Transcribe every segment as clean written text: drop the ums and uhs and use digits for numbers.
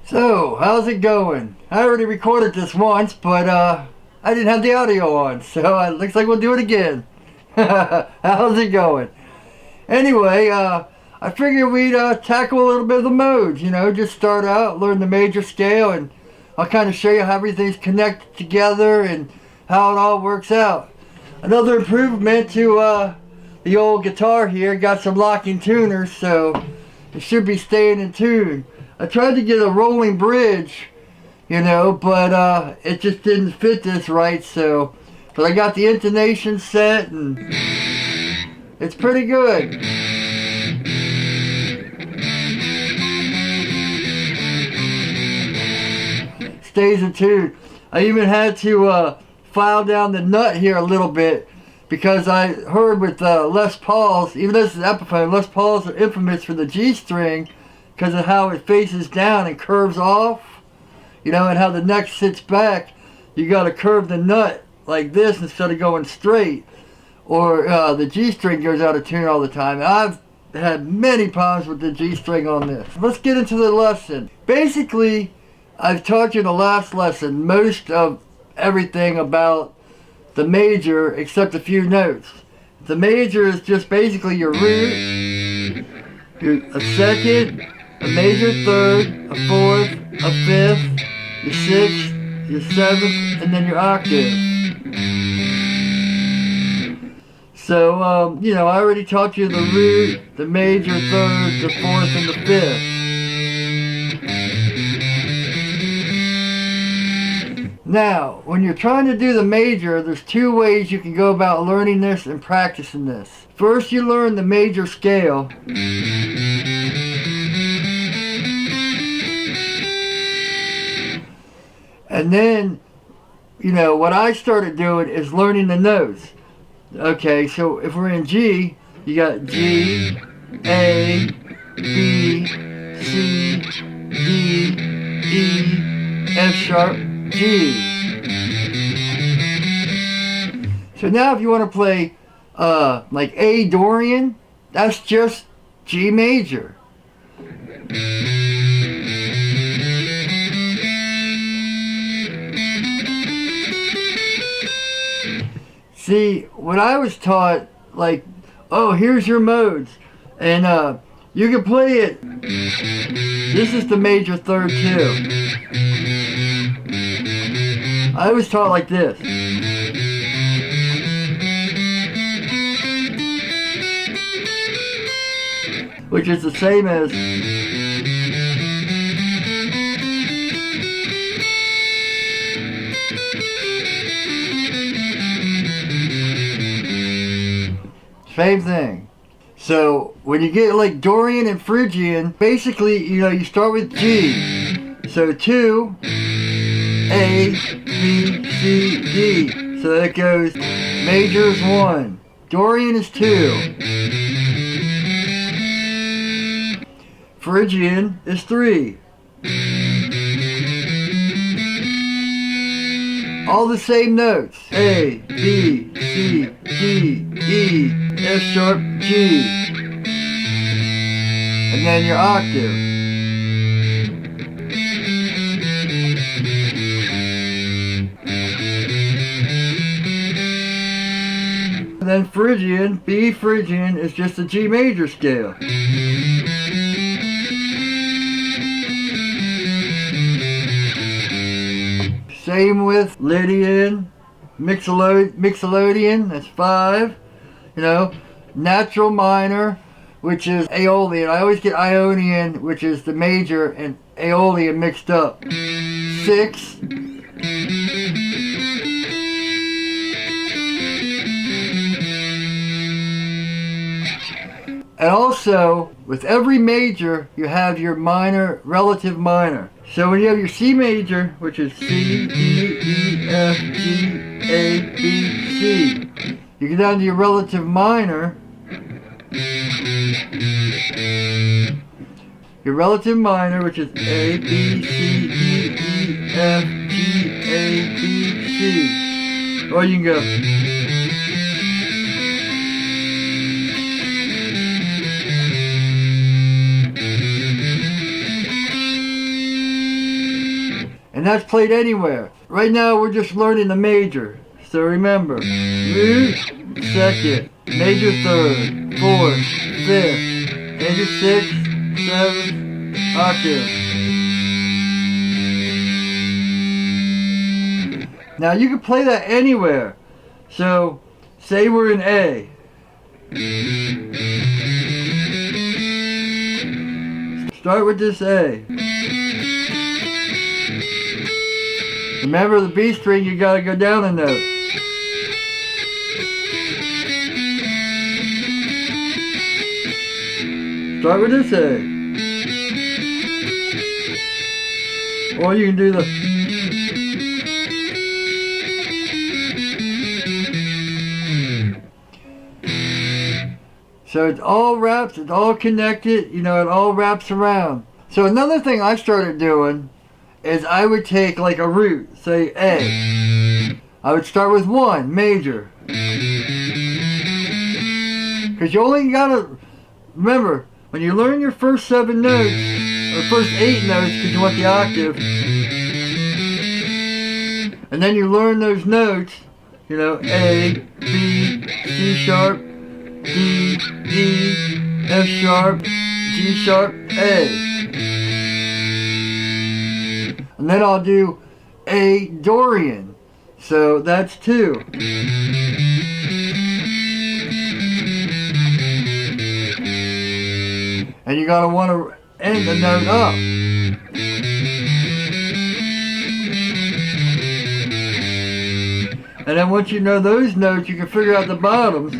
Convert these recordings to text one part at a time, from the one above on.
So, how's it going? I already recorded this once, but I didn't have the audio on, so it looks like we'll do it again. How's it going? Anyway, I figured we'd tackle a little bit of the modes, just start out, learn the major scale, and I'll kind of show you how everything's connected together and how it all works out. Another improvement to the old guitar here, got some locking tuners, so it should be staying in tune. I tried to get a rolling bridge, but it just didn't fit this right, but I got the intonation set and it's pretty good. Stays in tune. I even had to file down the nut here a little bit because I heard with Les Pauls, even though this is Epiphone, Les Pauls are infamous for the G string because of how it faces down and curves off, and how the neck sits back. You got to curve the nut like this instead of going straight, or the G string goes out of tune all the time. I've had many problems with the G string on this. Let's get into the lesson. Basically, I've taught you in the last lesson most of everything about the major except a few notes. The major is just basically your root, a second, a major third, a fourth, a fifth, your sixth, your seventh, and then your octave. So, I already taught you the root, the major third, the fourth, and the fifth. Now, when you're trying to do the major, there's two ways you can go about learning this and practicing this. First, you learn the major scale. And then, what I started doing is learning the notes. Okay, so if we're in G, you got G, A, B, C, D, E, F sharp, G. So now if you want to play like A Dorian, that's just G major. See, when I was taught, here's your modes, and you can play it. This is the major third too. I was taught like this. Which is the same as same thing. So when you get like Dorian and Phrygian, basically, you start with G. So 2, A, B, C, D. So that goes, major is 1, Dorian is 2, Phrygian is 3. All the same notes. A, B, C, D, E, F sharp, G. And then your octave. And then Phrygian, B Phrygian, is just a G major scale. Same with Lydian, Mixolydian, that's 5. Natural minor, which is Aeolian. I always get Ionian, which is the major, and Aeolian mixed up. 6. And also, with every major, you have your minor, relative minor. So when you have your C major, which is C, D, E, F, G, A, B, C, you get down to your relative minor. Your relative minor, which is A, B, C, D, E, F, G, A, B, C. Or you can go. that's played anywhere. Right now we're just learning the major. So remember, root, second, major third, fourth, fifth, major sixth, seventh, octave. Now you can play that anywhere. So, say we're in A. Start with this A. Remember the B string, you gotta go down a note. Start with this A. Or you can do the... So it's all wraps, it's all connected, you know, it all wraps around. So another thing I started doing is I would take like a root, say A. I would start with 1, major. Because you only gotta, remember, when you learn your first 7 notes, or first 8 notes because you want the octave, and then you learn those notes, you know, A, B, C sharp, D, E, F sharp, G sharp, A. And then I'll do A Dorian. So that's 2. And you gotta want to end the note up. And then once you know those notes, you can figure out the bottoms.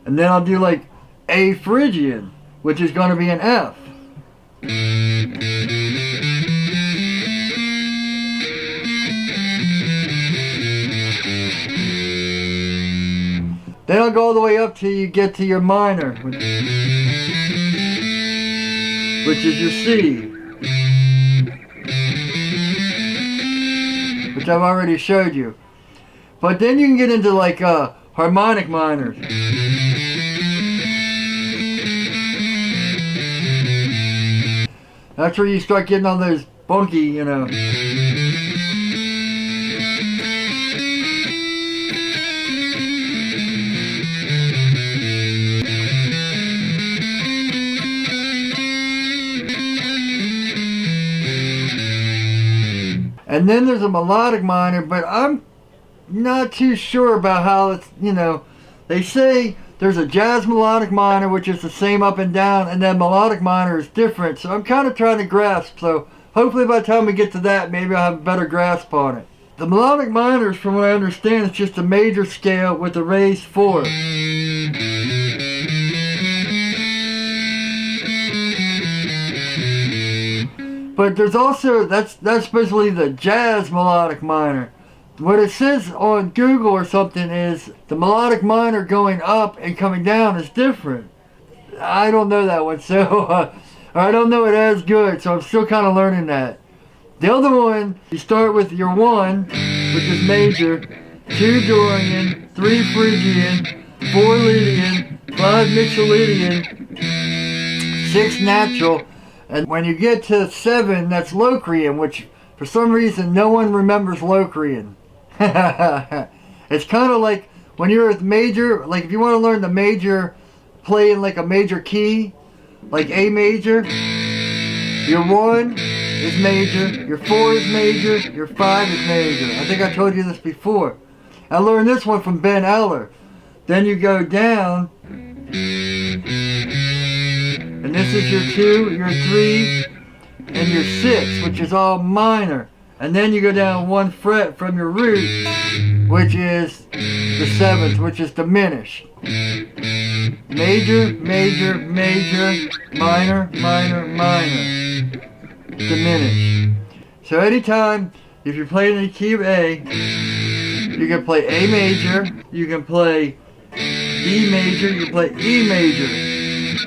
And then I'll do like A Phrygian, which is going to be an F. Then I'll go all the way up till you get to your minor, which is your C, which I've already showed you. But then you can get into like harmonic minors. That's where you start getting all those funky, you know. And then there's a melodic minor, but I'm not too sure about how it's, you know, they say there's a jazz melodic minor, which is the same up and down, and then melodic minor is different. So I'm kind of trying to grasp. So hopefully by the time we get to that, maybe I'll have a better grasp on it. The melodic minors, from what I understand, is just a major scale with a raised 4. But there's also, that's basically the jazz melodic minor. What it says on Google or something is the melodic minor going up and coming down is different. I don't know that one, so I don't know it as good, so I'm still kind of learning that. The other one, you start with your 1, which is major, 2 Dorian, 3 Phrygian, 4 Lydian, 5 Mixolydian, 6 natural, and when you get to 7, that's Locrian, which for some reason no one remembers Locrian. It's kind of like when you're with major, like if you want to learn the major, play in like a major key, like A major, your 1 is major, your 4 is major, your 5 is major. I think I told you this before. I learned this one from Ben Eller. Then you go down, and this is your 2, your 3, and your 6, which is all minor. And then you go down 1 fret from your root, which is the 7th, which is diminished. Major, major, major, minor, minor, minor. Diminished. So anytime, if you're playing in the key of A, you can play A major, you can play D major, you can play E major.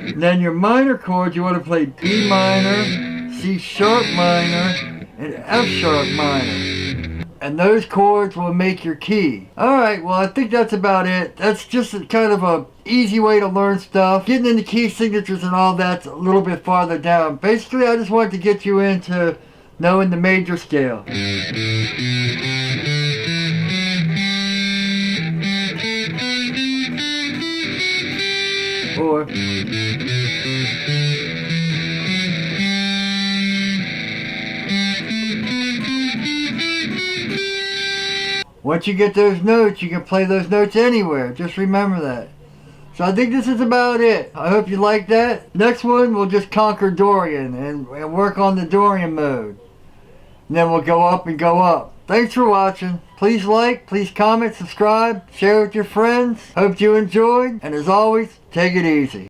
And then your minor chords, you want to play D minor, C sharp minor, and F sharp minor. and those chords will make your key. Alright, well I think that's about it. That's just kind of a easy way to learn stuff. Getting into key signatures and all that's a little bit farther down. Basically, I just wanted to get you into knowing the major scale. Or once you get those notes, you can play those notes anywhere. Just remember that. So I think this is about it. I hope you like that. Next one, we'll just conquer Dorian and work on the Dorian mode. And then we'll go up and go up. Thanks for watching. Please like, please comment, subscribe, share with your friends. Hope you enjoyed. And as always, take it easy.